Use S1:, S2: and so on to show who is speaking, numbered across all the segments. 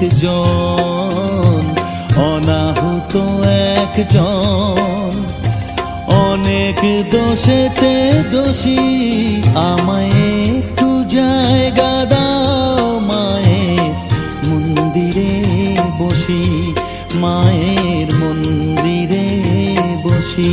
S1: একজন, অনাহুত একজন। অনেক দোষেতে দোষী, আমায় একটু জায়গা দাও। মায়ের মন্দিরে বসি, মায়ের মন্দিরে বসি।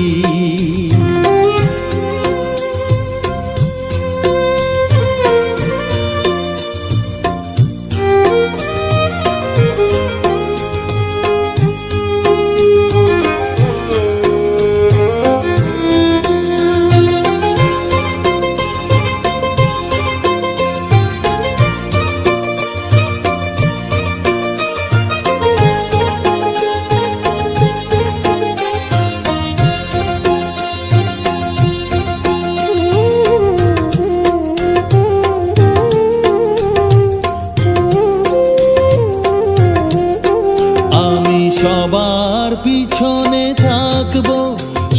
S1: সবার পিছনে থাকবো,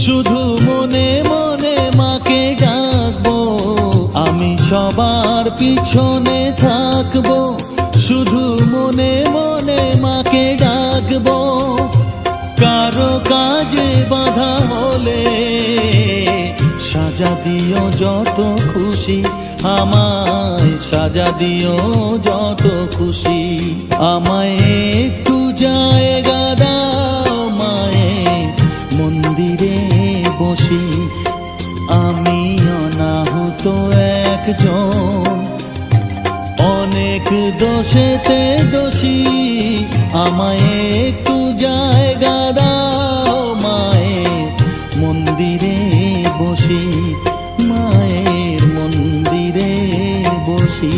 S1: শুধু মনে মনে মাকে ডাকবো। আমি সবার পিছনে থাকবো, শুধু মনে মনে মাকে ডাকবো। কারো কাজে বাধা হলে সাজা দিও যত খুশি, আমায় সাজা দিও যত খুশি। আমায় একটু জায়গা দাও, মায়ের মন্দিরে বসি। আমি অনাহুত একজন, অনেক দোষেতে দোষী। আমায় একটু জায়গা দাও, মায়ের মন্দিরে বসি, মায়ের মন্দিরে বসি।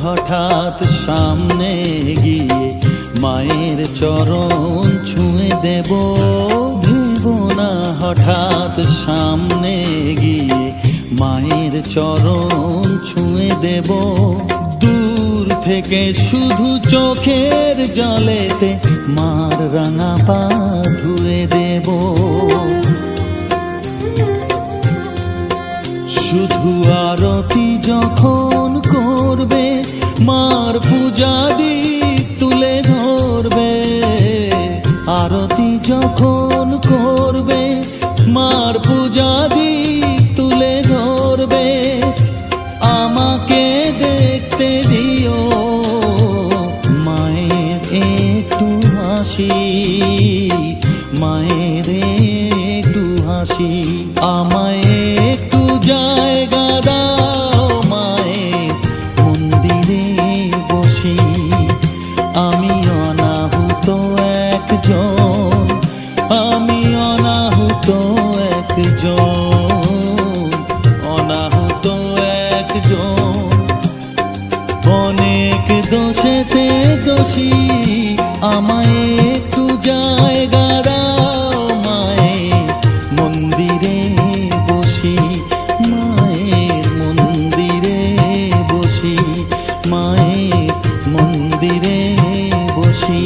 S1: হঠাৎ সামনে গিয়ে মায়ের চরণ ছুঁয়ে দেব। ভেবো না হঠাৎ সামনে গিয়ে মায়ের চরণ ছুঁয়ে দেব। দূর থেকে শুধু চোখের জলেতে মার রাঙা পা ধুয়ে দেব। শুধু আরতি যখন করবে, মার পূজা দীপ তুলে ধরবে। আরতি যখন করবে, মার পূজা দীপ তুলে ধরবে। আমাকে দেখতে দিও, মায়ের একটু হাসি, মায়ের একটু হাসি। আমায় একটু জায়গা দাও, মায়ের মন্দিরে বসি। আমি অনাহুত একজন, আমি অনাহুত একজন, অনাহুত একজন। অনেক দোষেতে দোষী, আমায় একটু জায়গা দাও, মায়ের মন্দিরে বসি, মায়ের মন্দিরে বসি, মায়ের মন্দিরে বসি।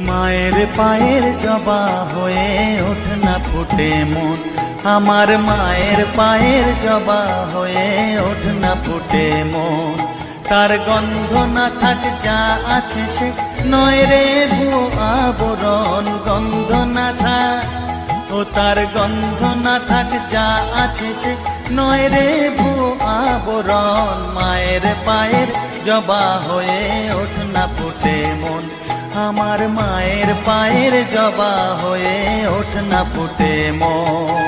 S1: মায়ের পায়ের জবা হয়ে ওঠ না ফুটে মন, আমার মায়ের পায়ের জবা হয়ে ওঠ না ফুটে মন। তার গন্ধ না থাক যা আছে সে নয় রে ভুয়ো আবরণ, গন্ধ না থাক ও তার গন্ধ না থাক যা আছে সে নয় রে ভুয়ো আবরণ। মায়ের পায়ের জবা হয়ে ওঠ না ফুটে মন, আমার মায়ের পায়ের জবা হয়ে ওঠ না ফুটে মন।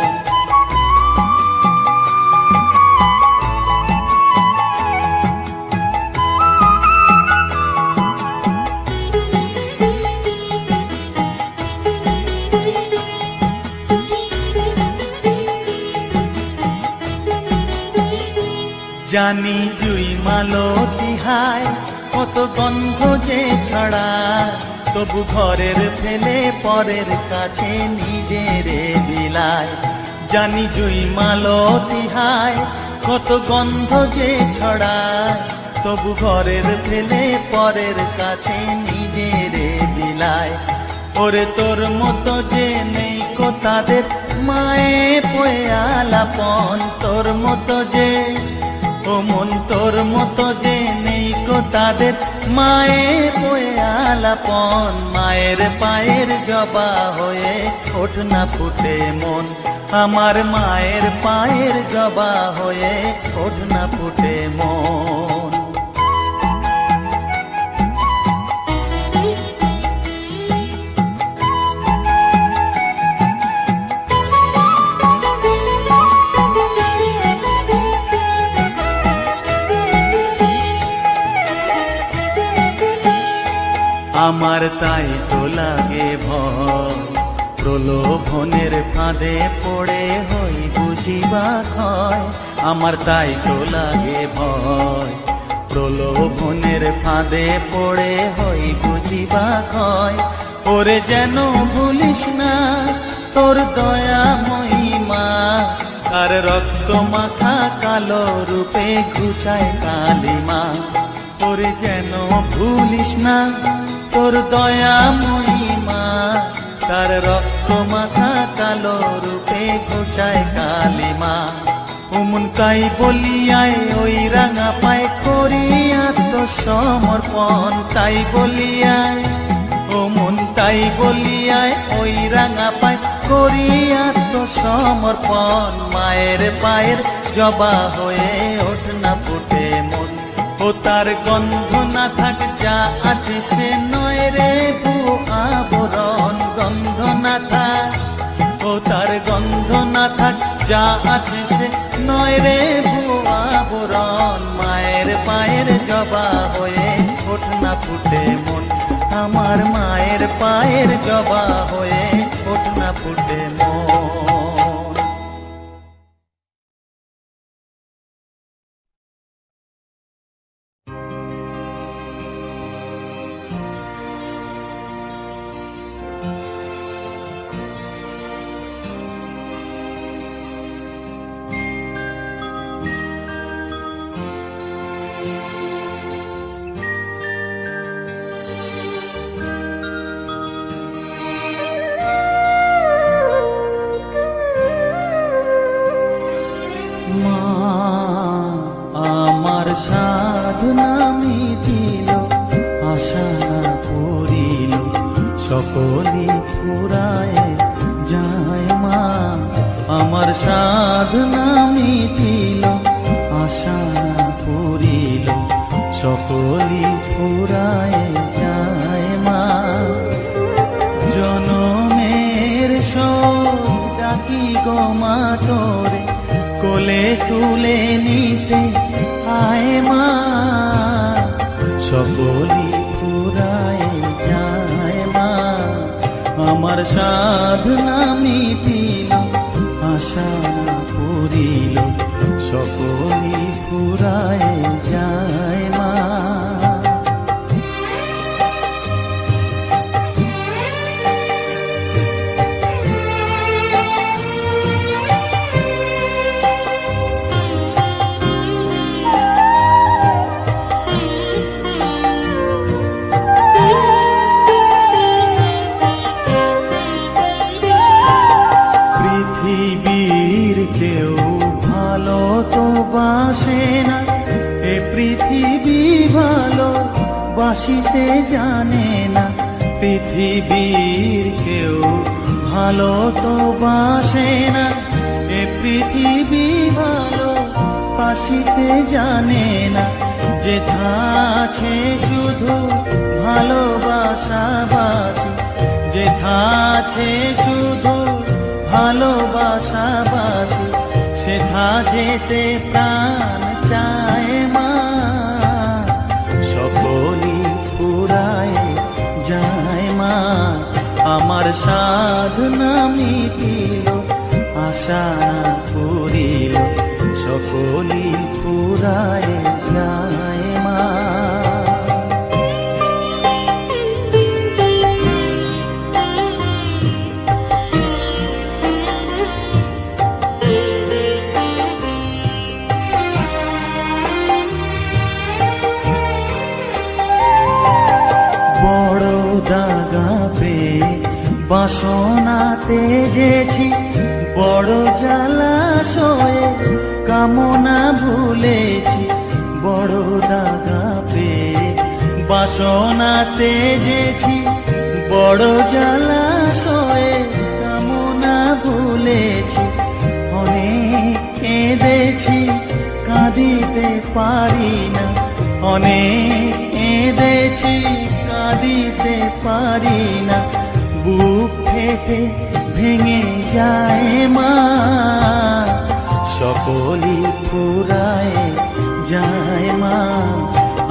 S1: জানি জুই মালতী হায় কত গন্ধ যে ছড়ায়, তবু ঘরের ফেলে পরের কাছে নিজেরে বিলায়। জানি জুই মালতী হায় কত গন্ধ যে ছড়ায়, তবু ঘরের ফেলে পরের কাছে নিজেরে বিলায়। ওরে তোর মতো যে নেই কো তাদের মায়ে পয়ে আলাপন, তোর মতো যে ও মন তোর মতো যে নেই কো তাদের মায়ে পয়ে আলাপন। মায়ের পায়ের জবা হয়ে ওঠ না ফুটে মন, আমার মায়ের পায়ের জবা হয়ে ওঠ না ফুটে মন। আমার তাই তো লাগে ভয়, প্রলোভনের ফাঁদে পড়ে হই বুঝিবা ক্ষয়। আমার তাই তো লাগে ভয়, প্রলোভনের ফাঁদে পড়ে হই বুঝিবা ক্ষয়। ওরে যেন ভুলিস না তোর দয়া মহিমা, আর রক্ত মাখা কালো রূপে ঘুচায় কালিমা। ওরে যেন ভুলিস না তোর দয়া মহিমা, তার রক্ত মাখা কালো রূপে ঘুচায় কালিমা। উমন তাই বলিয়ায় ওই রাঙা পায় করি আত্মসমর্পণ, তাই বলিয়ায় ও মন তাই বলিয়ায় ওই রাঙা পায় করি আত্মসমর্পণ। মায়ের পায়ের জবা হয়ে ওঠ না ফুটে মন, ও তার গন্ধ না থাক যা আছে সে নয় রে ভুয়ো আবরণ। গন্ধ না থাক ও তার গন্ধ না থাক যা আছে সে নয় রে ভুয়ো আবরণ। মায়ের পায়ের জবা হয়ে ওঠ না ফুটে মন, আমার মায়ের পায়ের জবা হয়ে ওঠ না ফুটে মন। সাধনা মিটিল আশা না পুরিল সকলি ফুরায় যায় মা। আমার সাধনা মিটিল আশা না পুরিল সকলি ফুরায় যায় মা। জনমের শোক ডাকি গো মা তোরে কোলে তুলে নিতে আয় মা। সকলি ফুরায় যায় মা, আমার সাধনা মিটিল আশা পুরিল সকলি ফুরায় যায় মা। বাসিতে জানে না পৃথিবীর কেউ ভালো তো বাসে না। এ পৃথিবী ভালো বাসিতে জানে না, যেথা আছে শুধু ভালোবাসা বাসি। যেথা আছে শুধু ভালোবাসা বাসি, সেথা যেতে প্রাণ চায় মা। সকলি ফুরায় যায় মা, আমার সাধনা মিটিল আশা পুরিল সকলি ফুরায় যায় মা। বড় দাগা পেয়ে বাসনা তেজেছি, বড় জলাশয়ে কামনা ভুলেছি। বড় দাগা পেয়ে বাসনা তেজেছি, বড় জলাশয়ে কামনা ভুলেছি। অনেক কেঁদেছি কাঁদিতে পারি না, অনেক কেঁদেছি কাঁদিতে পারি না। বুক ফেটে ভেঙে যায় মা, সকলি ফুরায় যায় মা।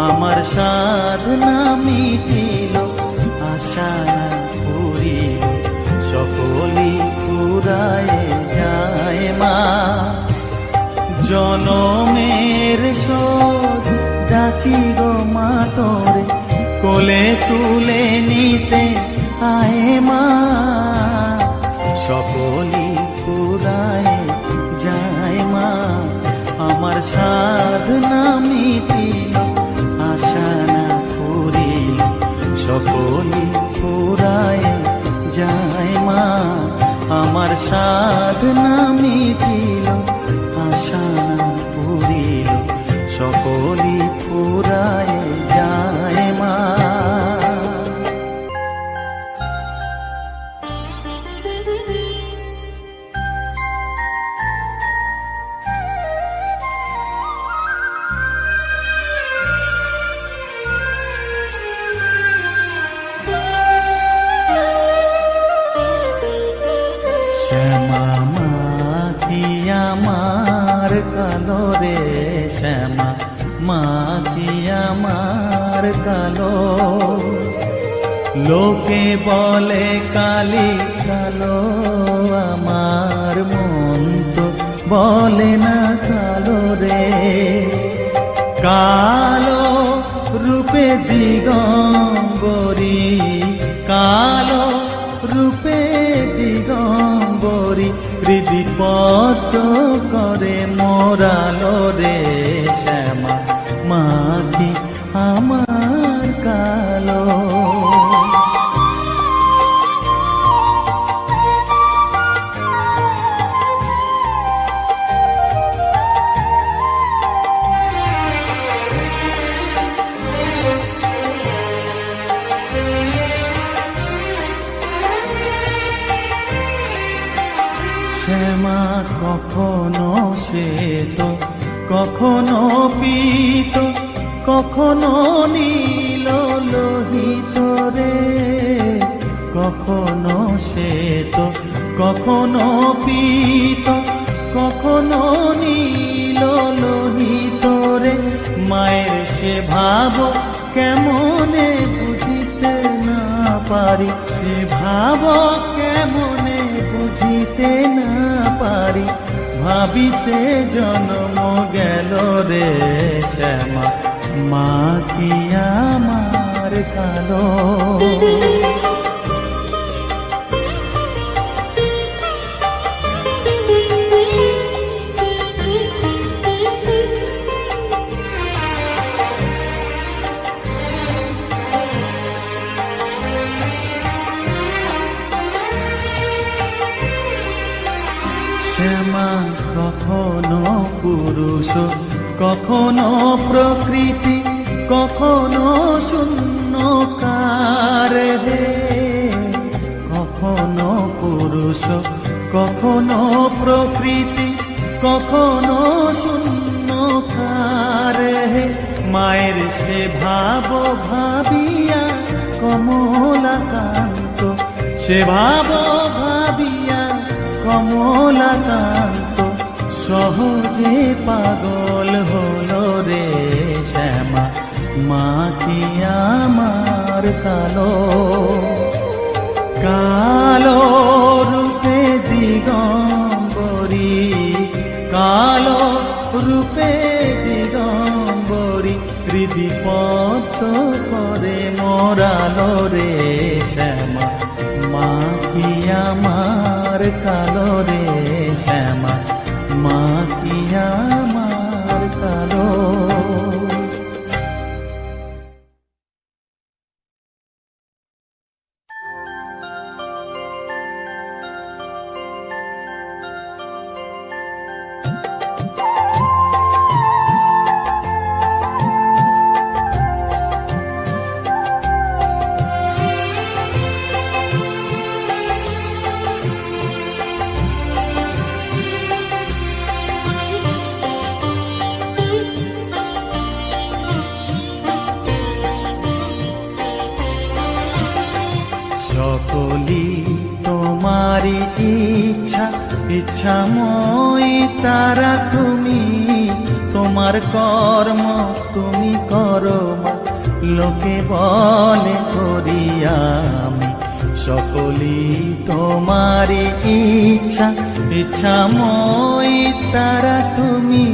S1: আমার সাধনা মিটিল, আশা না পুরিল, সকলি ফুরায় যায় মা। জনমের শোধ ডাকি গো মা তোরে, কোলে তুলে নিতে আয় মা। সকলি ফুরায় যায় মা, আমার সাধনা মিটিল, আশা না পুরিল, সকলি ফুরায় যায় মা। আমার সাধনা মিটিল, আশা না পুরিল, সকলি ফুরায় যায় মা। শ্যামা মা কি আমার কালো রে, শ্যামা মা কি আমার কালো। লোকে বলে কালি কালো, আমার মন তো বলে না কালো রে। কালো রূপে দিগম্বরী, কালো রূপে দিগম্বরী, হৃদিপত করে মোরালো রে। শ্যামা মা কি আমার কালো। শ্যামা কখনো শ্বেত, কখনো পীত, কখনো নীল লোহিত রে। কখনো শ্বেত, কখনো পীত, কখনো নীল লোহিত রে। মায়ের সে ভাব কেমনে বুঝিতে না পারি, সে ভাব কেমনে বুঝিতে না পারি। ভাবিতে জন্ম গেল রে, শ্যামা মা কি আমার কালো। শ্যামা কখনো পুরুষ, কখনো প্রকৃতি, কখনো শূন্যকার হে। কখনো পুরুষ, কখনো প্রকৃতি, কখনো শূন্যকার হে। মায়ের সে ভাব ভাবিয়া কমলাকান্ত, সে ভাব ভাবিয়া কমলাকান্ত, সহজে পাগল হলো রে। শ্যামা মা কি আমার কালো। কালো রূপে দিগম্বরী, কালো রূপে দিগম্বরী হৃদি পদ্ম করে মোরালো রে শ্যামা মা কি আমার কালো রে শ্যামা মা কি আমার কালো। সকলি তোমারি ইচ্ছা ইচ্ছাময়ী তারা তুমি, তোমার কর্ম তুমি করো মা, লোকে বলে করি আমি। সকলি তোমারি ইচ্ছা ইচ্ছাময়ী তারা তুমি,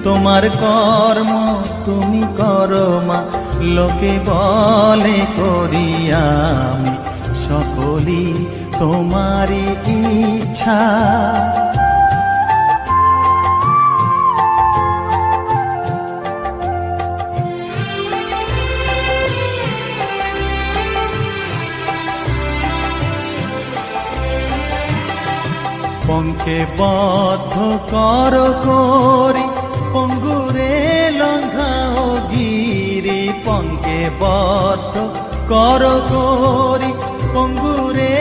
S1: তোমার কর্ম তুমি করো মা, লোকে বলে করি আমি। সকলি তোমারি ইচ্ছা। পঙ্কে বদ্ধ কর করি পঙ্গুরে লঙ্ঘাও গিরি, পঙ্কে বদ্ধ কর করি পঙ্গুরে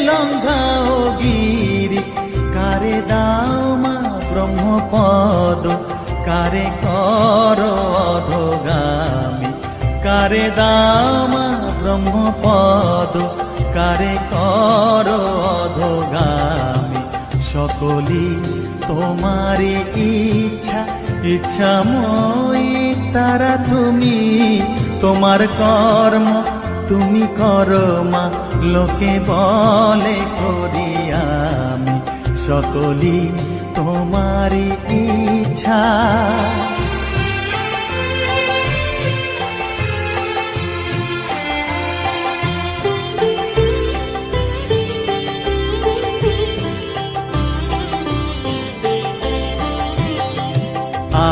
S1: লঙ্ঘাও গিরি। কারে দাও মা ব্রহ্মপদ, কারে কর অধোগামী, কারে দাও মা ব্রহ্মপদ, কারে কর অধোগামী। সকলি তোমারি ইচ্ছা ইচ্ছাময়ী তারা তুমি, তোমার কর্ম তুমি করো মা, লোকে বলে করি আমি। সকলি তোমারি ইচ্ছা।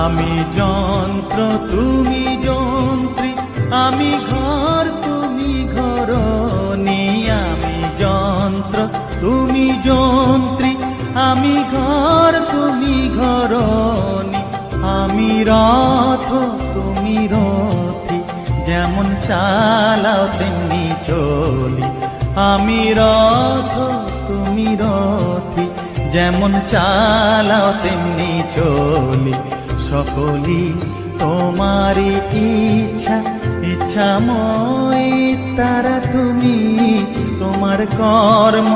S1: আমি যন্ত্র তুমি যন্ত্রী, আমি ঘর তুমি ঘরণী। আমি যন্ত্র তুমি যন্ত্রী, আমি ঘর তুমি ঘরণী। আমি রথ তুমি রথী, যেমন চালাও তেমনি চলি। আমি রথ তুমি রথী, যেমন চালাও তেমনি চলি। সকলি তোমারি ইচ্ছা ইচ্ছাময়ী তারা তুমি, তোমার কর্ম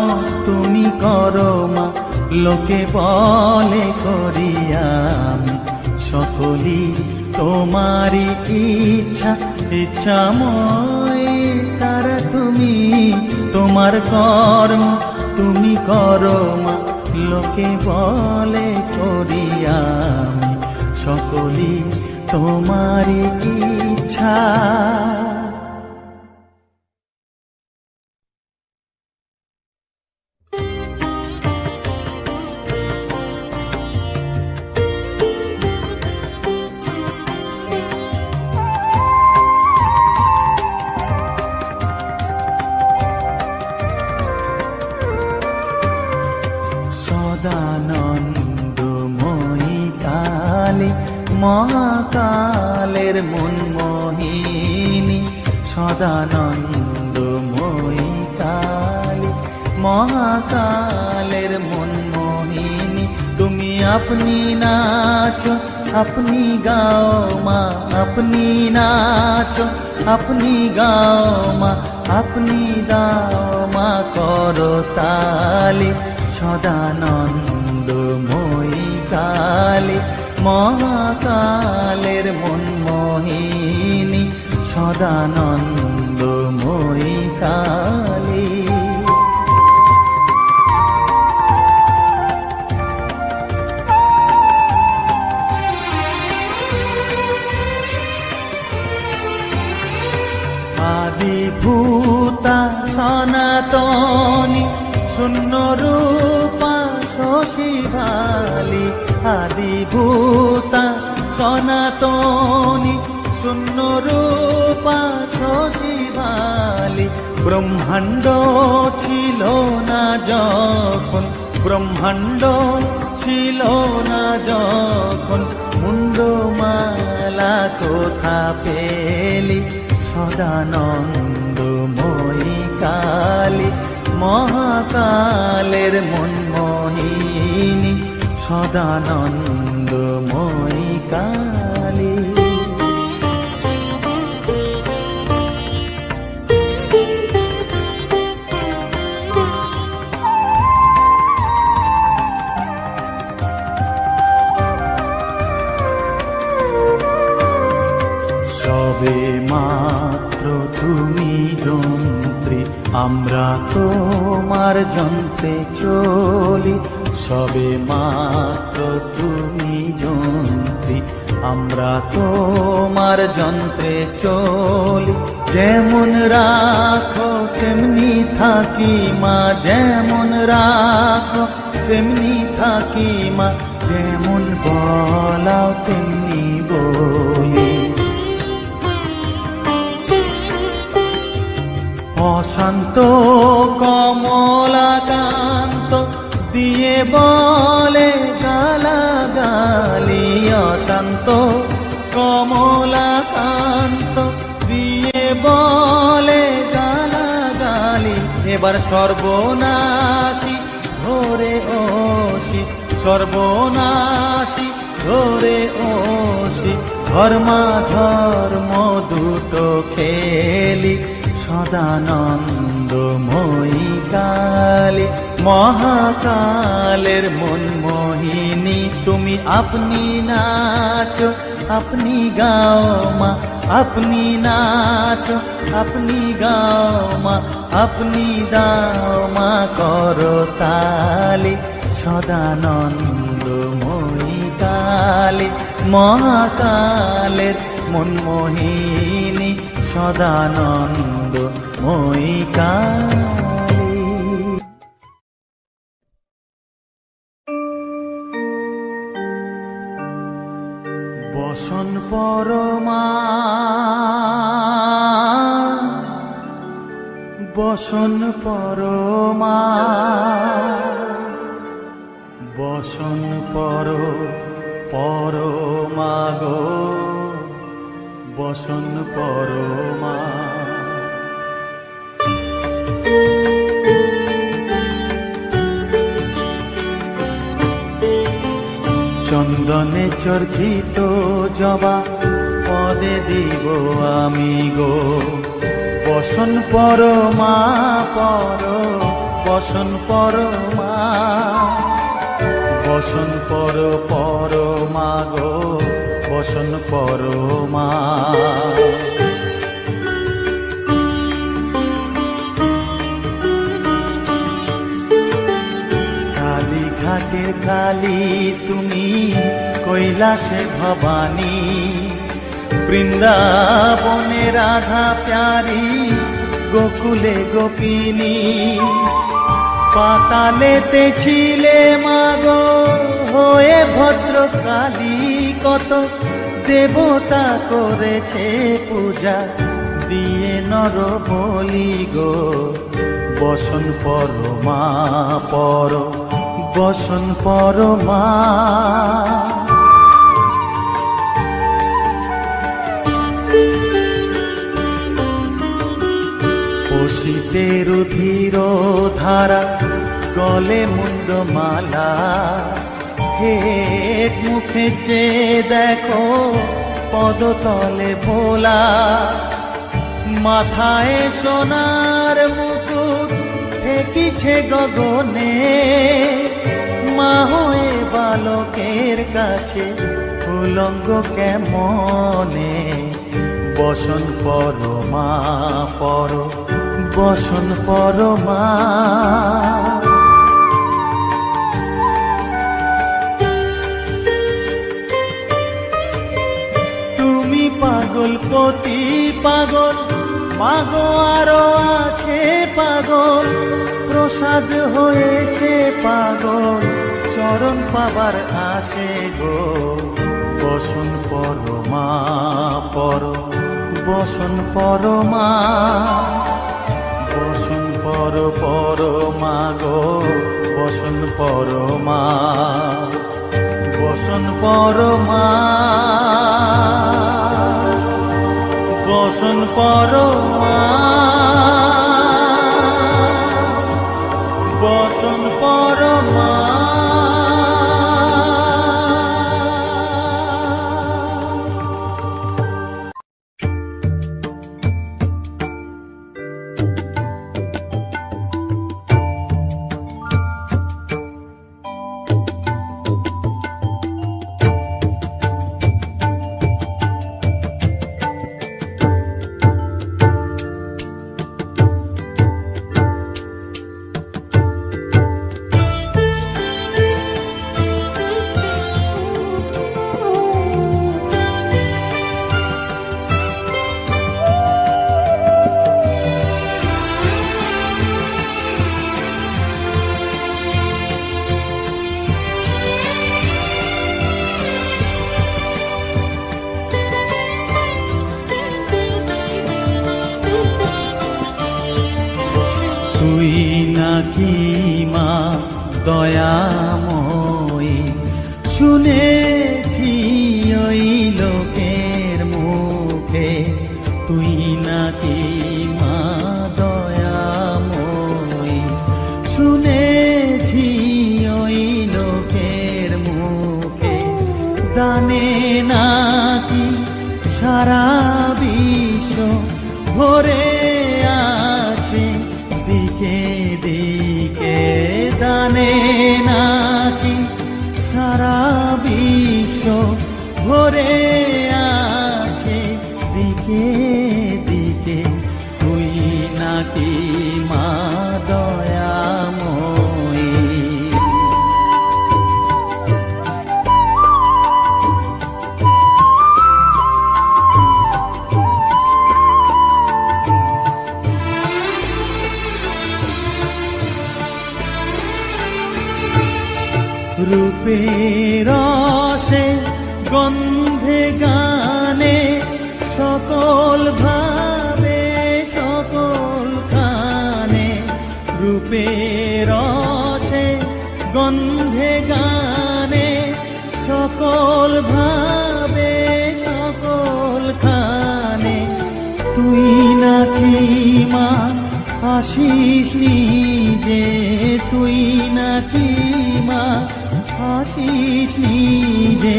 S1: তুমি করো মা, লোকে বলে করি আমি। সকলি তোমারি ইচ্ছা ইচ্ছাময়ী তারা তুমি, তোমার কর্ম তুমি করো মা, লোকে বলে করি আমি। সকলি তোমারি ইচ্ছা। সদানন্দময়ী কালী মহাকালের মনমোহিনী, সদানন্দময়ী কালী মহাকালের মনমোহিনী। তুমি আপনি নাচো আপনি গাও মা, আপনি নাচো আপনি গাও মা, আপনি দাও মা করো তালি। সদানন্দময়ী কালী মহাকালের মনমোহিনী, সদানন্দময়ী কালী। ভূতা সনাতনী শূন্য রূপা শশী ভালি, আদি ভূতা সনাতনী শূন্য রূপা শশী ভালি। ব্রহ্মাণ্ড ছিল না যখন, ব্রহ্মাণ্ড ছিল না যখন, মুন্ডমালা কোথা পেলি? সদানন্দময়ী কালী, মহাকালের মনমোহিনী, সদানন্দময়ী কালী। সবে মাত্র তুমি যন্ত্রী, আমরা তোমার যন্ত্রে চলি। সবে মাত্র তুমি যন্ত্রী, আমরা তোমার যন্ত্রে চলি। যেমন রাখো তেমনি থাকি মা, যেমন রাখো তেমনি থাকি মা, যেমন বলাও তেমনি বলি। অশান্ত কমলাকান্ত দিয়ে বলে গালাগালি, অশান্ত কমলাকান্ত দিয়ে বলে গালাগালি। এবার সর্বনাশী ধরে ওসি, সর্বনাশী ধরে ওসি, ধর্মাধর্ম দুটো খেলি। সদানন্দময়ী কালী, মহাকালের মনমোহিনী, তুমি আপনি নাচো আপনি গাও মা, আপনি নাচো আপনি গাও মা, আপনি দাও মা করতালি। সদানন্দময়ী কালী, মহাকালের মনমোহিনী, সদানন্দময়ী কালী। বসন পরমা, বসন পরমা, বসন পরমা গো, বসন পরমা। চন্দনে চর্চিত জবা পদে দিব আমি গো, বসন পরমা বসন পরমা, বসন পরমা গো, বসন পরমা। কালীঘাটের কালী তুমি, কৈলাসে ভবানী, বৃন্দাবনে রাধা প্যারি, গোকুলে গোপিনী। পাতালেতে ছিলে মাগো হয়ে ভদ্রকালী, কত দেবতা করেছে পূজা দিয়ে নর বলি গো। বসন পরমা বসন পরমা। পশিতে রুধির ধারা, গলে মুন্ডমালা, হেট মুখে চেয়ে দেখো পদতলে ভোলা। মাথায় সোনার মুকুট ঠেকিছে গগনে, মা হয়ে বালকের কাছে উলঙ্গ কেমনে। বসন পরমা বসন পরমা। তুমি পাগল পতি পাগল মাগো আরো আছে পাগল, প্রসাদ হয়েছে পাগল, চরণ পাবার আসে গো। বসন পরমা পর, বসন পরমা, বসন পর পরমা গো, বসন পরমা, বসন পরমা, বসন পরমা, বসন পরমা। তুই নাকি মা দয়াময়ী, শুনেছি ওই লোকের মুখে, তুই নাকি মা দয়াময়ী, শুনেছি ওই লোকের মুখে, দানে নাকি সারা বিশ্ব ভরে আছে দিকে দিকে, দানে নাকি সারা বিশ্ব ভরে আছে দিকে দিকে, তুই নাকি মা দয়াময়ী। রূপের রসে গন্ধে গানে সকল ভাবে সকল খানে, রূপের রসে গন্ধে গানে সকল ভাবে সকল খানে, তুই নাকি মা আসিস নিজে, তুই নাকি মা আসিস নিজে,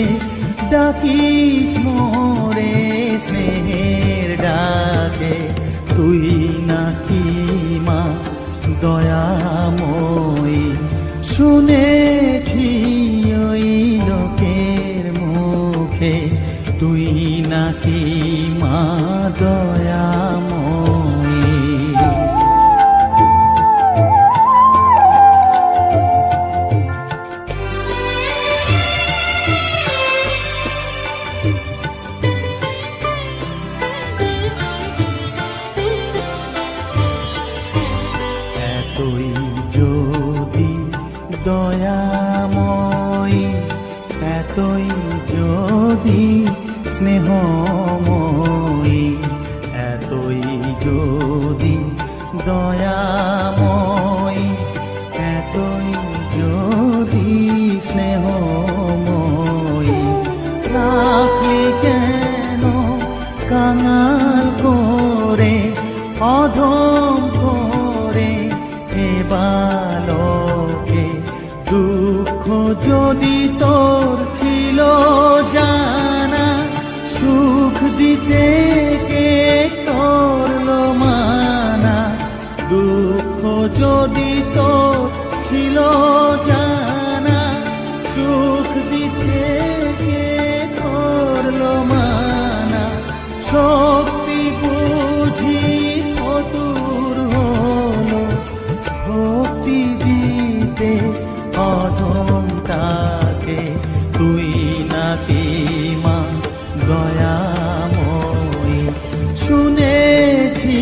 S1: ডাকিস মোরে স্নেহের ডাকে, তুই নাকি মা দয়াময়ী, শুনেছি ওই লোকের মুখে, তুই নাকি মা দয়াময়ী। এতই যদি দয়াময়ী, এতই যদি স্নেহময়ী, এতই যদি দয়াময়ী, এতই যদি স্নেহময়ী, রাখলি কেন কাঙাল করে অধম করে এ বালকে, দুঃখ যদি তোর ছিল জানা, সুখ দিতে কে করলো মানা, দুঃখ যদি তোর ছিল জানা, সুখ দিতে কে করলো মানা, শক্তি বুঝি ফতুর হলো ভক্তি দিতে অধম তাকে, তুই নাকি মা দয়াময়ী, শুনেছি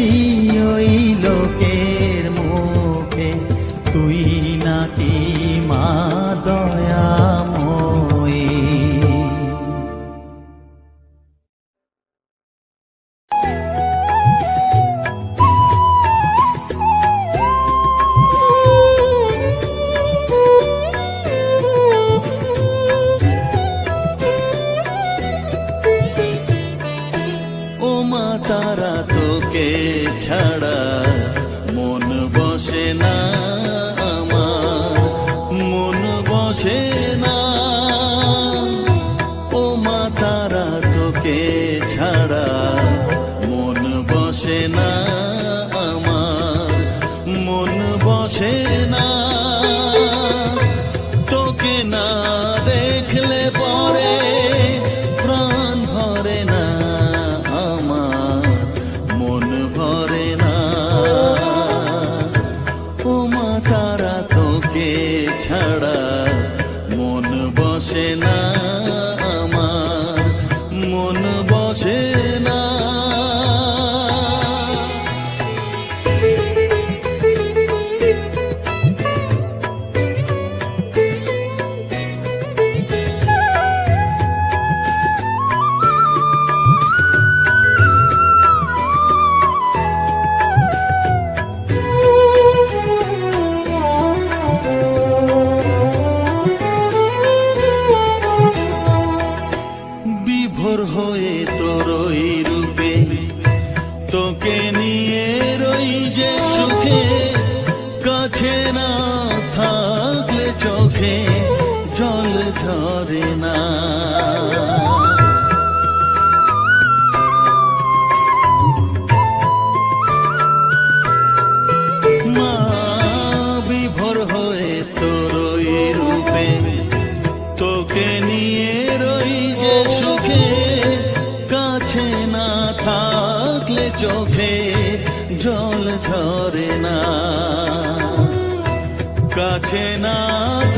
S1: পরে প্রাণ ভরে না আমার, মন ভরে না। ও মা তারা তোকে ছাড়া মন বসে না আমার, মন বসে না। বিভোর হয়ে তোরই রূপে তোকে নিয়ে রই যে সুখে, কাছে না থাকলে চোখে জল ঝরে না। মা বিভোর হয়ে তোরই রূপে তোকে নিয়ে রই যে সুখে, কাছে না থাকলে চোখে জল ঝরে না। কাছে না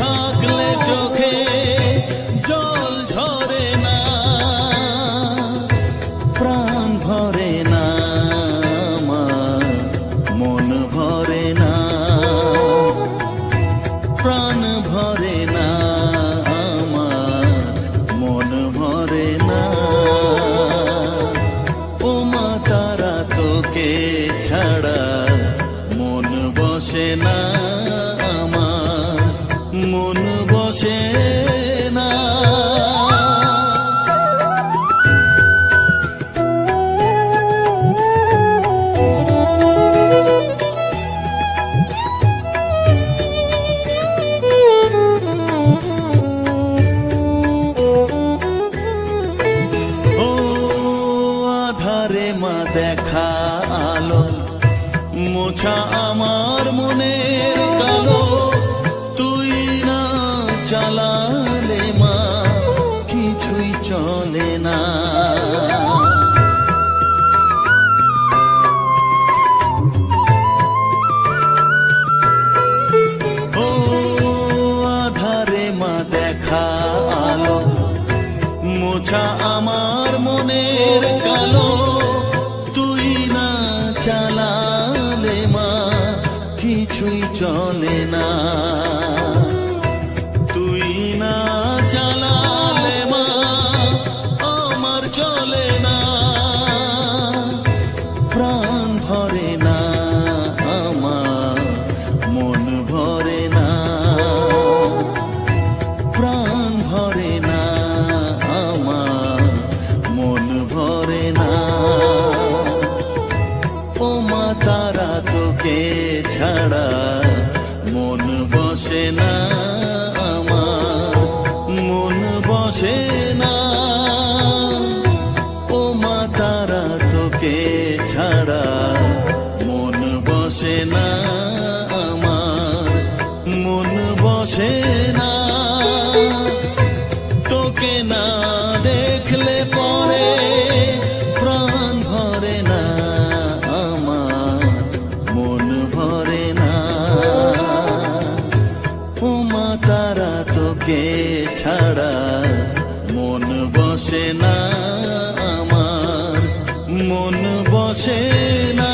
S1: থাকলে চোখে জল ঝরে না, প্রাণ ভরে না আমার, মন ভরে না, প্রাণ ভরে না আমার, মন ভরে না। ও মা তারা তোকে ছাড়া মন বসে না আমার, মন বসে না। ও আধারে মা দেখা আলো, মোছা আমার মনের কালো, তুই না চালালে মা কিছুই চলে না। ও আধারে মা দেখা আলো, মোছা আমার মনের কালো, তুই না চালালে মা কিছুই চলে না। তুই না চালালে মা আমার চলে না, প্রাণ ভরে না আমার, মন ভরে না, প্রাণ ভরে না আমার, মন ভরে না। ও মা তারা তোকে ছাড়া মন বসে না আমার, মন বসে না। ও মা তারা তোকে ছাড়া মন বসে না আমার, মন বসে না। তোকে না দেখলে পরে প্রাণ ভরে না আমার, মন ভরে না। ও মা তারা তোকে ছাড়া মন বসে না আমার, মন বসে না।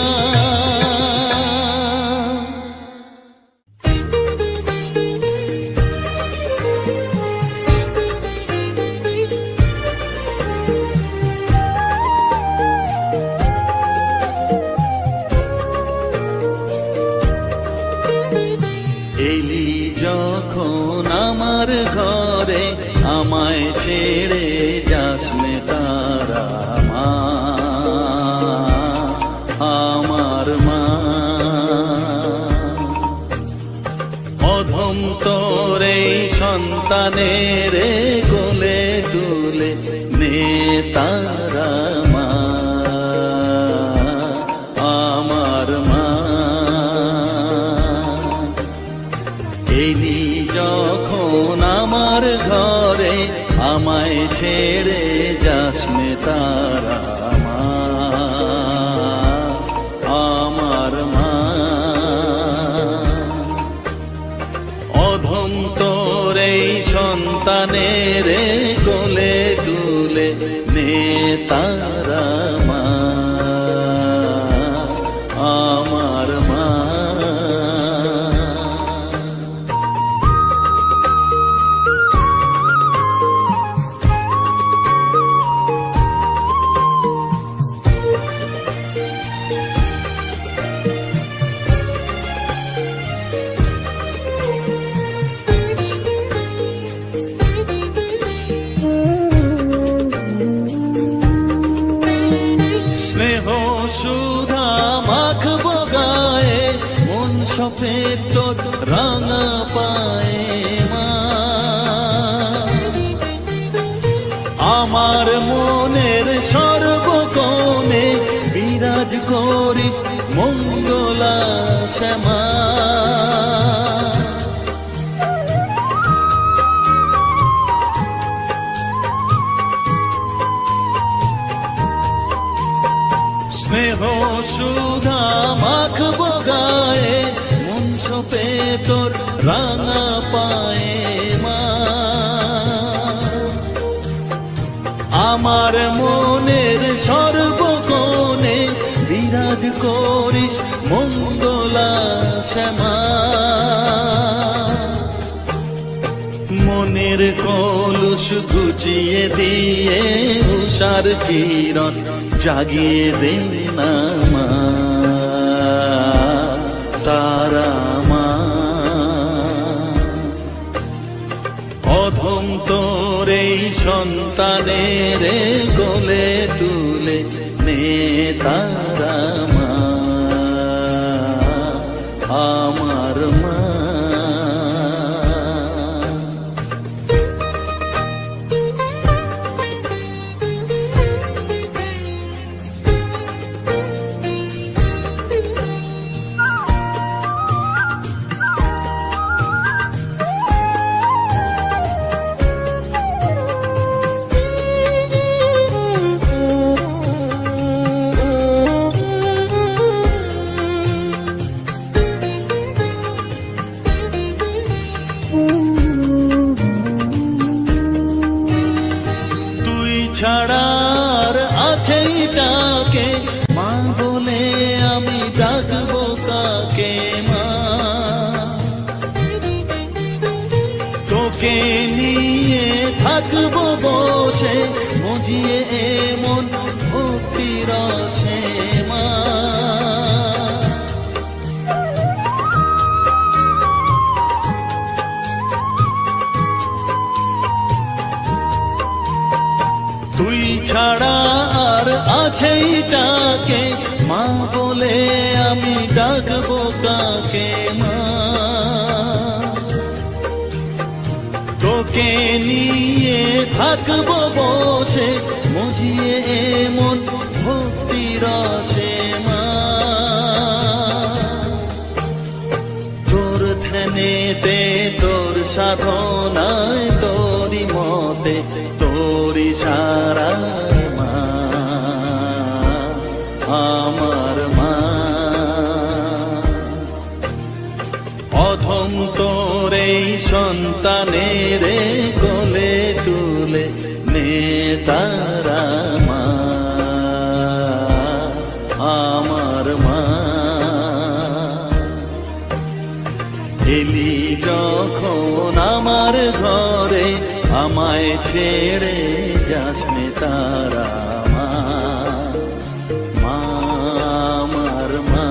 S1: এলি যখন আমার ঘরে, আমায় ছেড়ে যাস নে তারা মা, আমার মা। অধম তোর এই সন্তানের কোলে তুলে নে তারা মা, আমার মা। এলি যখন আমার ঘরে, আমায় ছেড়ে যাস নে তারা মা, আমার মা। অধম তোর এই সন্তানের কোলে তুলে নে তারা মা, আমার মা। স্নেহ সুধা মাখবো গায়ে, মন সফেদ তোর রাঙা পায়ে মা। আমার মনের সর্বকোণে বিরাজ করিস মঙ্গলা শ্যামা। স্নেহ সুধা মাখবো গায়ে, মন সপে তোর রাঙা পায়ে মা। আমার মনের সর্বকোণে বিরাজ করিস মঙ্গলা শ্যামা। মনের কলুষ ঘুচিয়ে দিয়ে উষার কিরণ জাগিয়ে দে না মা, তারা মা। অধম তোর এই সন্তানের কোলে তুলে নে তারা মা, আমার মা। ছাড়ার আছে তাকে মা বলে আমি ডাকবো কাকে মা। তোকে নিয়ে থাকবো বসে মজিয়ে এমন ভক্তি রসে মা। তুই ছাড়া আর আছেই তাকে মা বলে আমি ডাকবো কাকে মা। তোকে নিয়ে থাকবো বসে মজিয়ে এমন ভক্তি রসে মা। তোর ধ্যানেতে তোর সাধনায় তোরি মতে তোরি সারায় মা, আমার মা। অধম তোর এই সন্তানের কোলে তুলে নে তারা মা, আমার মা। এলি যখন আমার ঘরে আমায় ছেড়ে যাস নে তারা মা, আমার মা।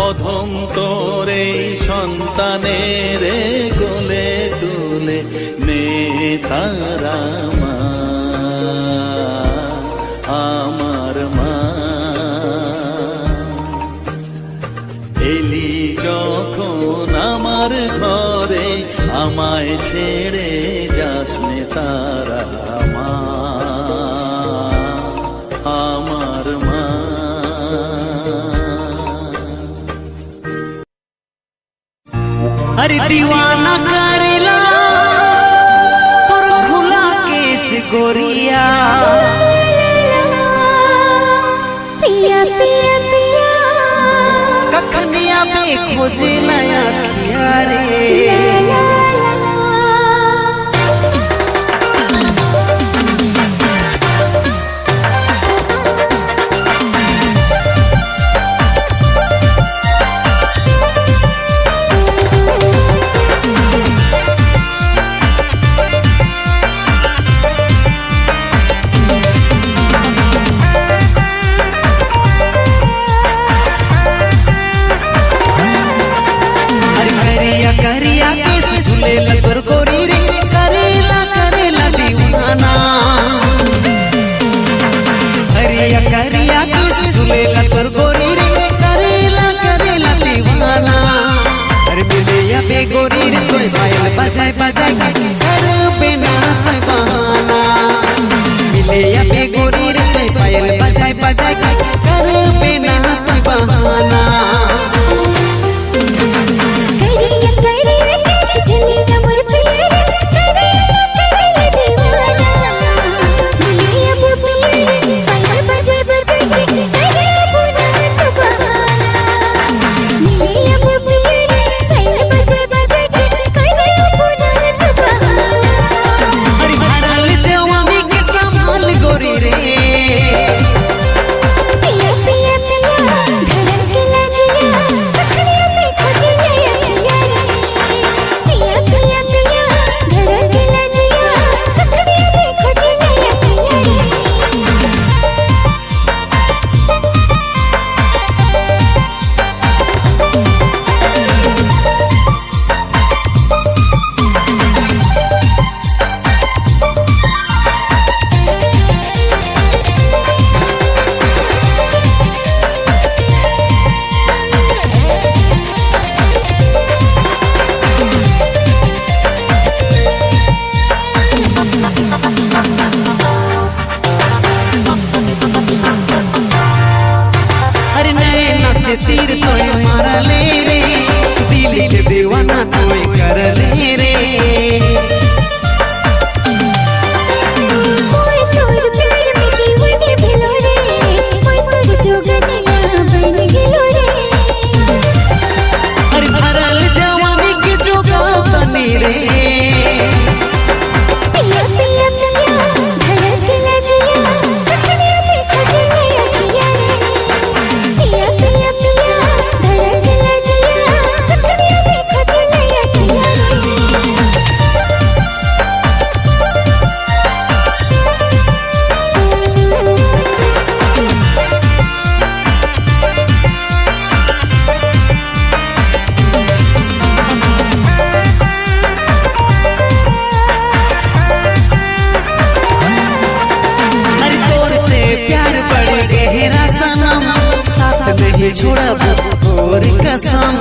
S1: অধম তোর এই সন্তানের কোলে তুলে নে তারা মা, আমার মা। এলি যখন আমার ঘরে আমায় ছেড়ে যাস নে তারা মা, আমার মা। अरे दीवाना करेला तोर खुला केस गोरिया
S2: पिया पिया पिया
S1: कखनिया में खोजे नया खिया रे बजाय बजाय कर बिना कोई बहाना मिले या बेगोरी रे कोई पायल बजाय बजाय कर बिना कोई बहाना
S2: करिया करिया के झलिया मोर पिया रे करिया दीवाना मिले या पिया रे पायल बजाय बजाय करिया बुना तो बहाना मिले या पिया रे पायल बजाय बजाय
S1: तीर तोय मारा ले रे दिल के दीवाना तोय कर ले रे
S2: ओए तोर प्यार में दीवाने भेलो रे ओए तोर जोगनिया बन गेलो रे
S1: अरे भरल जवानी के जोगा बनी रे
S2: पिया पिया पिया धड़क लजिया कखने पे खोजले अखिया रे पिया पिया पिया धड़क लजिया कखने पे खोजले अखिया
S1: अरे तोर से प्यार बढ़ गहरा सनम साथ नहीं छोड़ा और कसम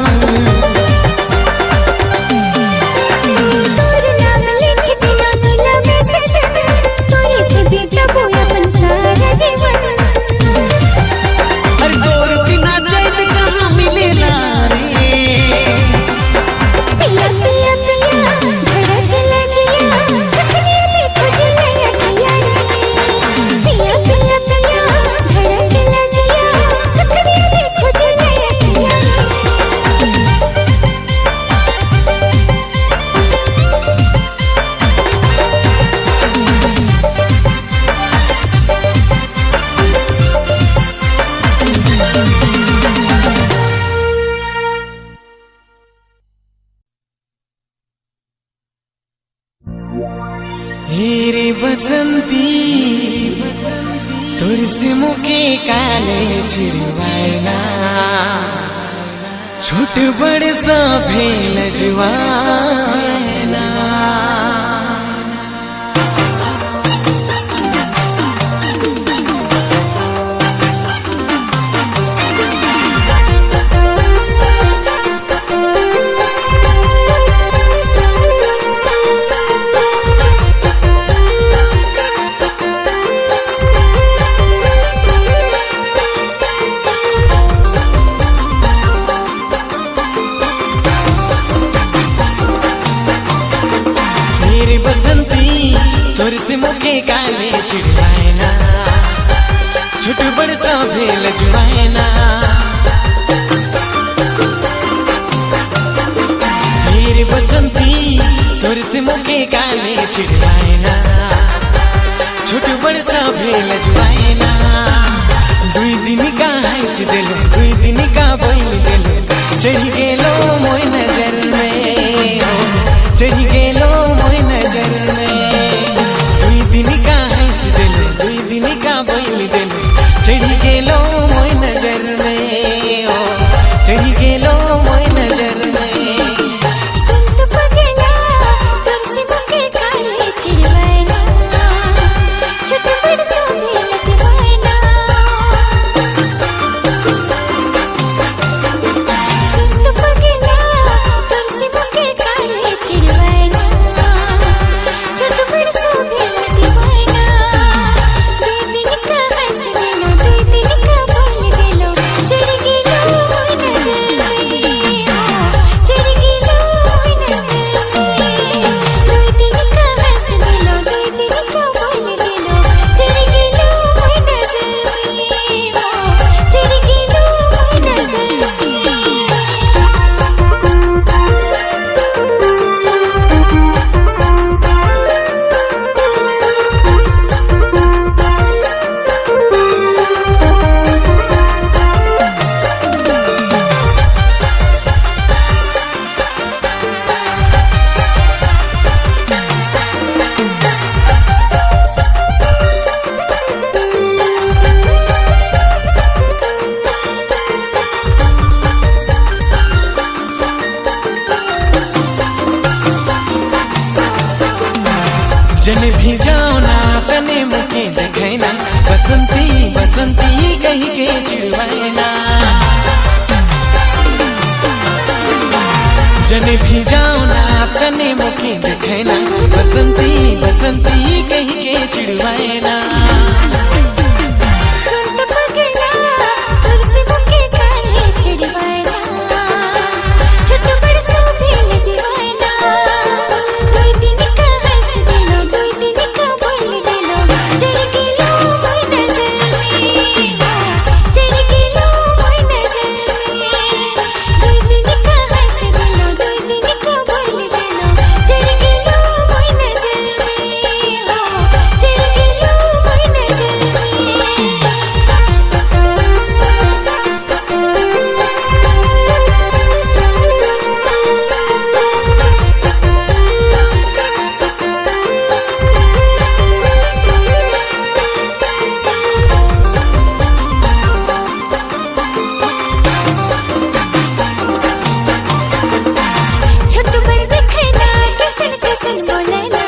S2: तोर नाम लिख दिया नीला में सजन तोरे से बीता बोया अपन सारा जीवन
S1: अरे तोर बिना चैन कहाँ मिलेला रे
S2: पिया पिया पिया धड़क लजिया कखने पे खोजले अखिया रे पिया पिया पिया धड़क लजिया कखने पे खोजले अखिया
S1: हेरे बसंती तोर से मुके काले छिड़वाएगा छोट बड़ सा भेल जवाना
S3: तोर से मुके काले चिड़वाएना छोट बड़ सभे लजवाएना मेरे बसंती तोर से मुके काले चिड़वाएना छोट बड़ सभे लजवाएना दुई दिन का हंस दिलो दुई दिन का बोल दिलो चढ़ी गेलो मोय नजर में चढ़ी गेलो मोय नजर में दुई दिन का हंस दिलो दुई दिन का बोल दिलो चढ़ी गेलो मोय नजर में चढ़ी गेलो मोय नजर में
S2: सुस्त पगला तुमसे मुके काले चिड़वाएना छोट बड़ सभे लजवाएना सुस्त पगला तुमसे मुके काले चिड़वाएना छोट बड़ सभे लजवाएना दुई दिन का हंस दिलो दुई दिन का बोल दिलो चढ़ गेलो मोय नजर में चढ़ गेलो मोय नजर में दुई दिन का हंस दिलो दुई दिन का बोल दिलो चढ़ गेलो मोय नजर में चढ़ गेलो मोय नजर में
S3: जन भी जाओ ना तने मुके देखैना बसंती बसंती कही के चिड़वाएना जन भी जाओ ना तने मुके देखैना बसंती बसंती कही के चिड़वाएना
S2: सुस्त पगला तुमसे मुके काले चिड़वाएना छोट बड़ सभे लजवाएना दुई दिन का हंस दिलो दुई दिन का बोल दिलो चढ़ गेलो मोय नजर में चढ़ गेलो मोय नजर में दुई दिन का हंस दिलो दुई दिन का बोल दिलो चढ़ गेलो मोय नजर में चढ़ गेलो मोय नजर में छोट बड़ देखना कैसन कैसन बोलना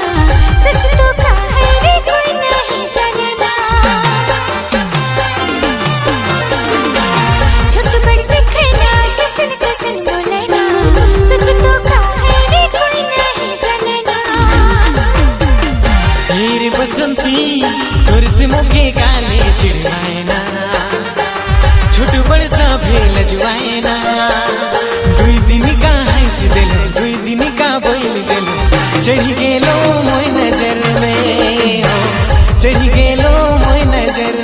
S2: सच तो कहे रे कोई नहीं जानना छोट बड़ देखना कैसन कैसन बोलना सच तो कहे रे कोई नहीं जानना
S3: मेरे बसंती तोर से मुके काले चिड़वाएना छोट बड़ सभे लजवाएना दुई दिन का हंस दिलो दुई दिन का बोल दिलो चढ़ी गेलो मोय नजर में चढ़ी गेलो मोय नजर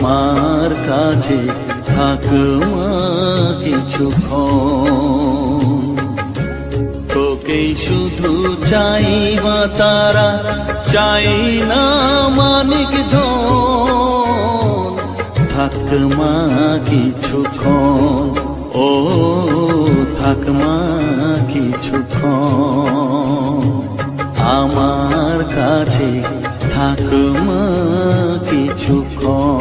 S1: আমার কাছে থাক মা কিছুক্ষণ। তোকেই শুধু চাই মা তারা, চাই না মানিক ধন। থাক মা কিছুক্ষণ, ও থাক মা কিছুক্ষণ। আমার কাছে থাক মা কিছুক্ষণ।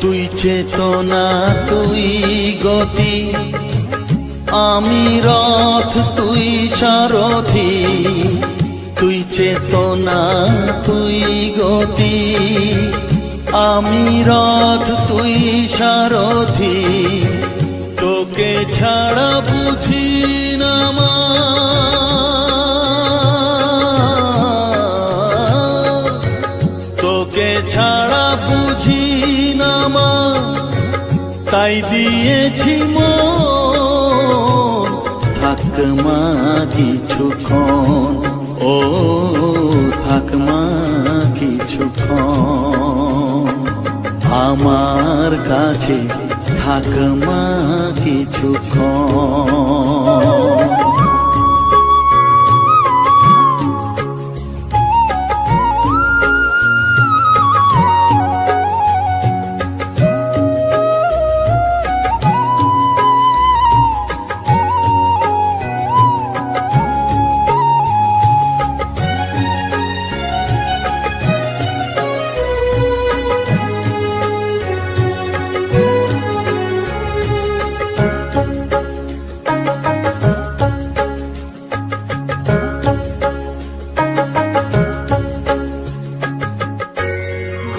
S1: তুই চেতনা, তুই গতি, আমি রথ, তুই সারথি। তুই চেতনা, তুই গতি, আমি রথ, তুই সারথি। তোকে ছাড়া বুঝি না মা, তোকে ছাড়া বুঝি না মা, তাই দিয়েছি মন। থাক মা কিছুক্ষণ, ও থাক মা কিছুক্ষণ। আমার কাছে থাক মা কিছুক্ষণ।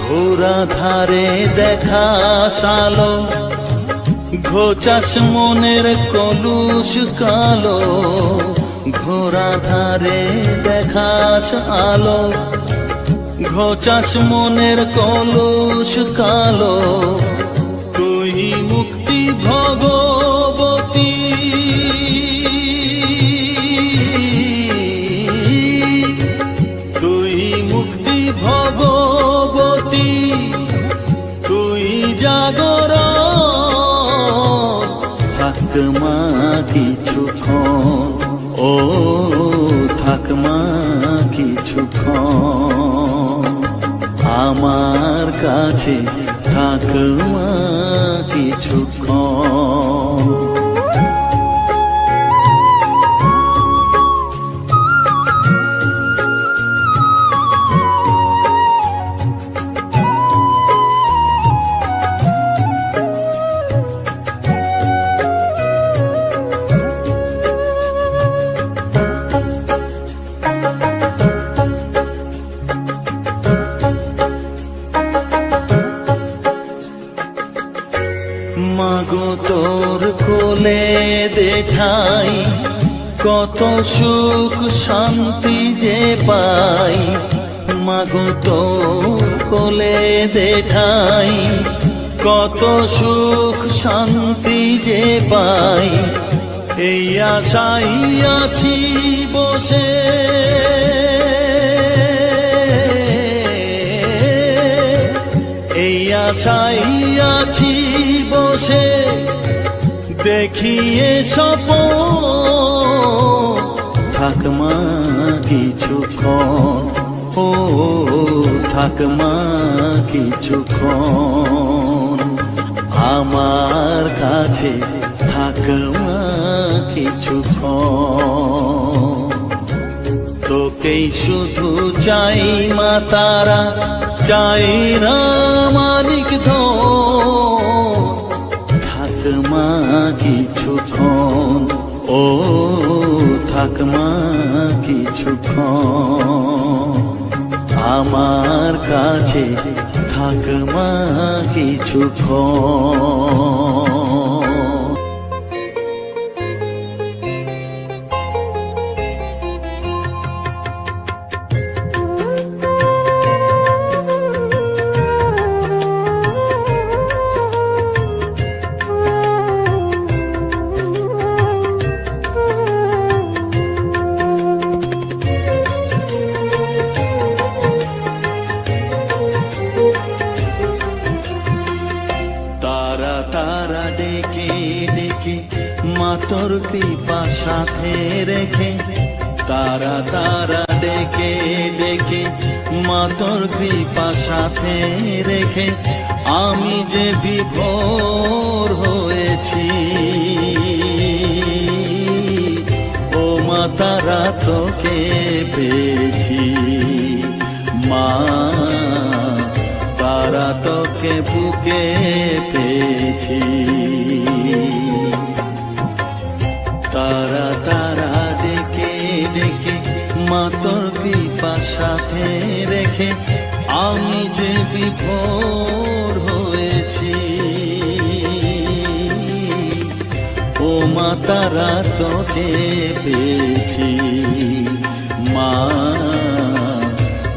S1: ঘোরা ধারে দেখা সালো, ঘোচাস মনের কলুষ কালো। ঘোরা ধারে দেখাস আলো, ঘোচাস মনের কলুষ কালো। তুই মুক্তি ভগবতী, তুই মুক্তি ভগবতী, তুই জাগরণ। থাক মা কিছুক্ষণ, ও থাক মা কিছুক্ষণ। আমার কাছে থাক মা কিছুক্ষণ। মাগো তোর কোলে দেঠাই, কত সুখ শান্তি যে পাই। মাগো তোর কোলে দেঠাই, কত সুখ শান্তি যে পাই। এই আশাই আছি বসে, এই আশাই আছি বসে। দেখিয়ে স্বপন, থাক মা কিছুক্ষণ, ও থাক মা কিছুক্ষণ। আমার কাছে থাক মা কিছুক্ষণ। তোকেই শুধু চাই মা তারা, চাই না মানিক ধন। থাক মা কিছুক্ষণ, ও থাক থাক মা কিছুক্ষণ আমার কাছে, থাক মা কিছুক্ষণ। তারা ডেকে ডেকে মাতর কৃপা সাথে রেখে, তারা ডেকে ডেকে মাতর কৃপা সাথে রেখে আমি যে বিভোর হয়েছি। ও মা তারা তোকে পেয়েছি, মা তারা তোকে বুকে পেয়েছি। তারা ডেকে ডেকে মাতর কৃপা সাথে রেখে আমি যে বিভোর হয়েছি। ও মা তারা তোকে পেয়েছি, মা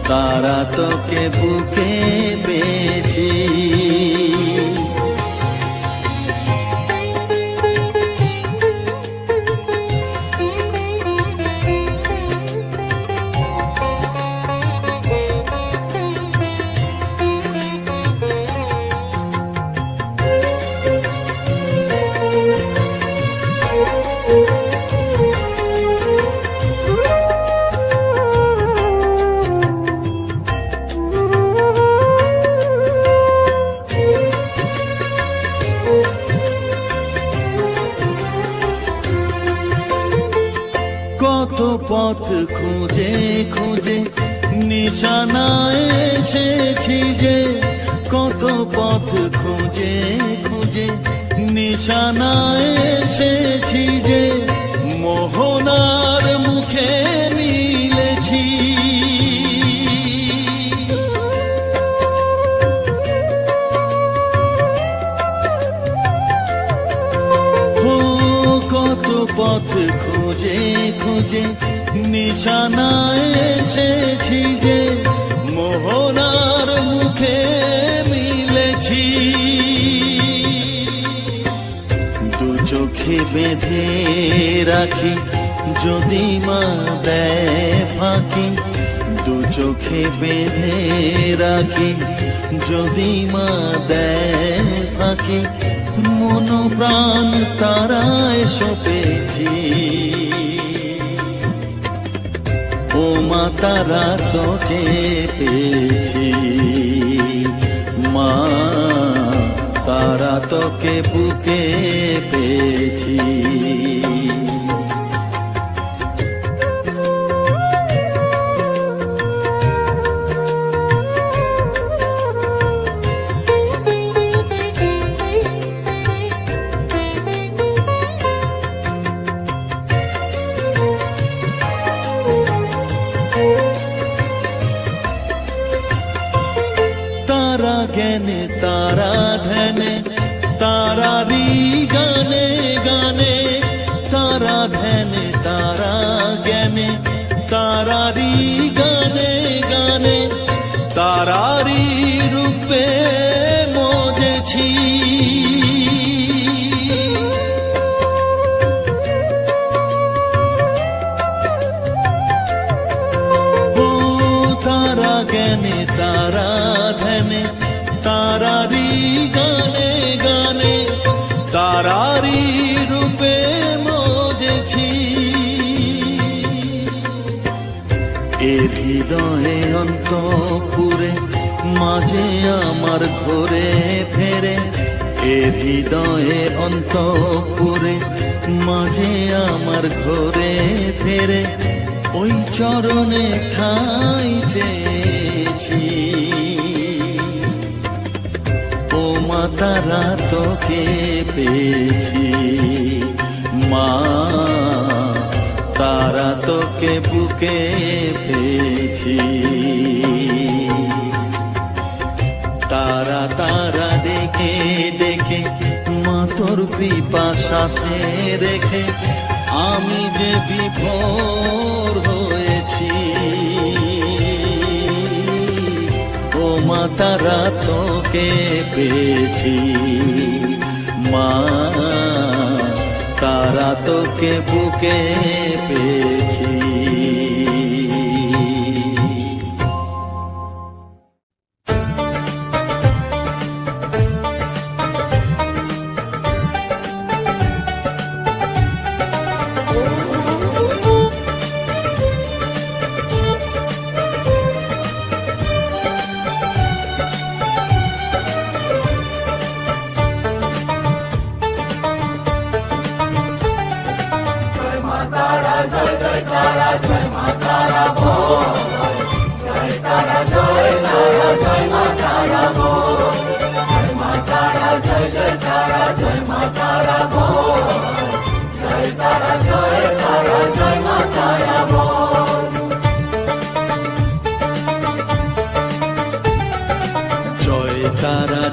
S1: তারা তোকে বুকে পেয়েছি। কত পথ খুঁজে খুঁজে নিশানায় এসেছি যে, কত পথ খুঁজে খুঁজে নিশানায় এসেছি যে, মোহনার মুখে মিলেছি। কত পথ খুঁজে খুঁজে নিশানায় এসেছি যে, মোহনার মুখে মিলেছি। দু চোখে বেঁধে রাখি যদি মা দেয় ফাঁকি, দু চোখে বেঁধে রাখি যদি মা দেয় ফাঁকি, মন প্রাণ তারায় সপেছি। ও মা তারা তোকে পেয়েছি, মা তারা তোকে বুকে পেয়েছি। तारा ज्ञाने तारा धने तारारी गाने गाने, तारा धने तारा ज्ञाने तारारी गाने गाने, तारारी रूपे मोजेছি। तारा ज्ञाने तारा धने तारारी गाने गाने, तारारी रूपे मोजेছি। এর হৃদয়ে অন্তপুরে মাঝে আমার ঘরে ফেরে, এর হৃদয়ে অন্তপুরে মাঝে আমার ঘরে ফেরে, ওই চরণে ঠাঁই চেয়েছি। ও মা তারা তোকে পেয়েছি, মা তারা তোকে বুকে পেয়েছি। তারা তারা ডেকে ডেকে মা তোর কৃপা সাথে রেখে আমি যে বিভোর হয়েছি। ও মা তারা তোকে পেয়েছি, মা তারা তোকে বুকে পেয়েছি।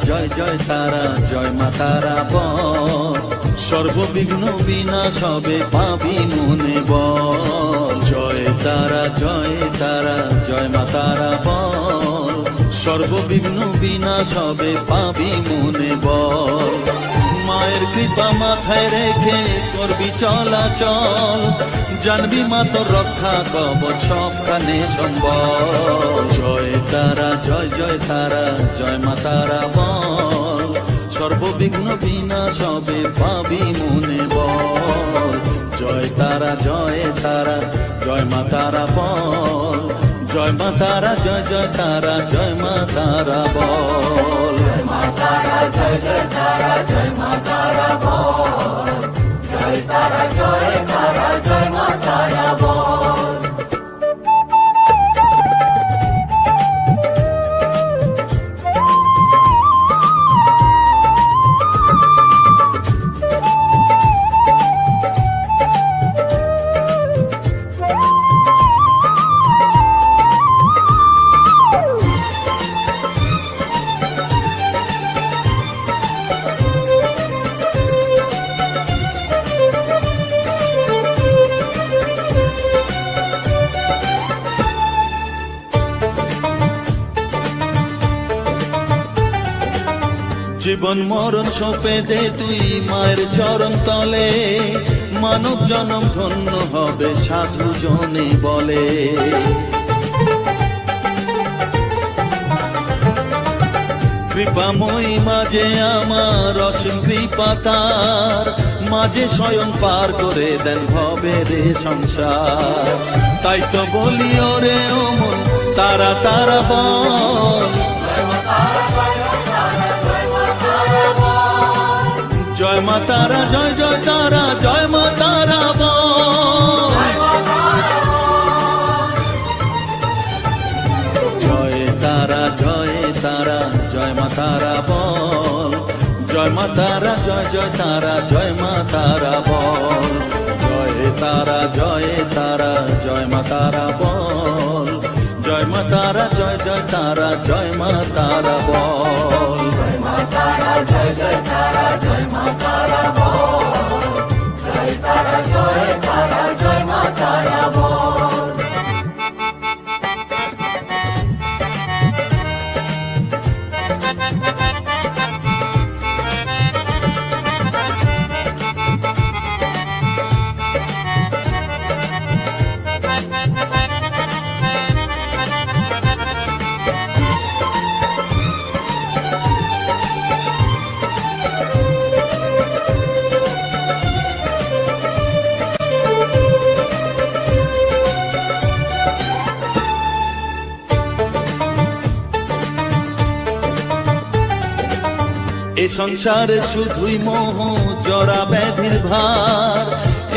S1: জয় জয় তারা জয় মা তারা বল, সর্ববিঘ্ন বিনাশ হবে পাবি মনে বল। জয় তারা জয় মা তারা বল, সর্ববিঘ্ন বিনাশ হবে পাবি মনে বল। মায়ের কৃপা মাথায় রেখে করবি চলাচল, জানবি মা তোর রক্ষা কবচ সবখানে সম্বল। জয় তারা জয় জয় মা তারা বল, সর্ববিঘ্ন বিনাশ হবে পাবি মনে বল। জয় তারা জয় মা তারা বল, জয় মা তারা জয় মা তারা বল। জয় মা তারা জয় মা তারা বল, জয় তারা জয় মা তারা বল। জীবন মরণ সঁপে দে তুই মায়ের চরণ তলে, মানব জনম ধন্য হবে সাধু জনে বলে। কৃপাময়ী মাঝে আমার অসীম কৃপা তার, মাঝে স্বয়ং পার করে দেন ভবের সংসার। তাই তো বলি ওরে ও মন তারা তারা বল, জয় মা তারা জয় মা তারা বল। জয় তারা জয় মা তারা বল, জয় মা তারা জয় মা তারা বল। জয় তারা জয় মা তারা বল, জয় মা তারা জয় মা তারা বল। জয় মা তারা জয় মা তারা বল, জয় তারা জয় মা তারা বল। এ সংসারে শুধুই মোহ জরা ব্যাধির ভার,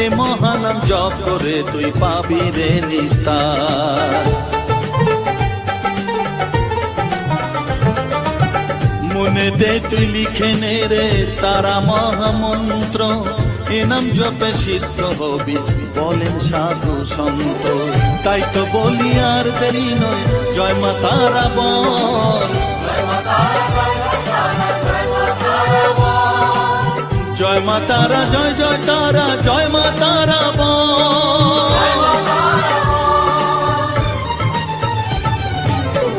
S1: এ মহানাম জপ করে তুই পাবি রে নিস্তার। মনে দে তুই লিখে নে রে তারা মহামন্ত্র, এ নাম জপে সিদ্ধ হবি বলেন সাধু সন্ত। তাই তো বলি আর দেরি নয়, জয় মা তারা বল, জয় মা তারা, জয় জয় তারা, জয় মা তারা বল,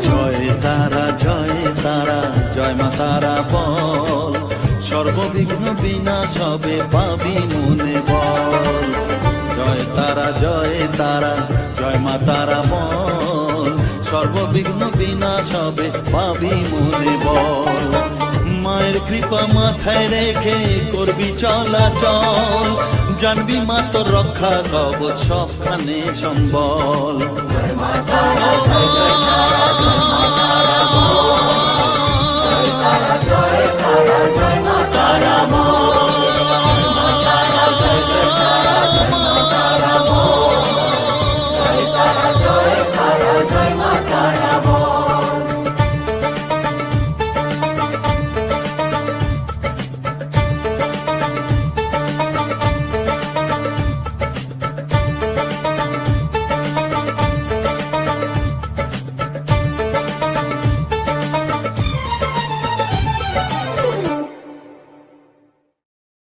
S1: জয় তারা, জয় তারা, জয় মা তারা বল, সর্ববিঘ্ন বিনাশ হবে পাবি মনে বল। জয় তারা, জয় তারা, জয় মা তারা বল, সর্ববিঘ্ন বিনাশ হবে পাবি মনে বল। মায়ের কৃপা মাথায় রেখে করবি চলাচল, জানবি মা তোর রক্ষা কবচ সবখানে সম্বল।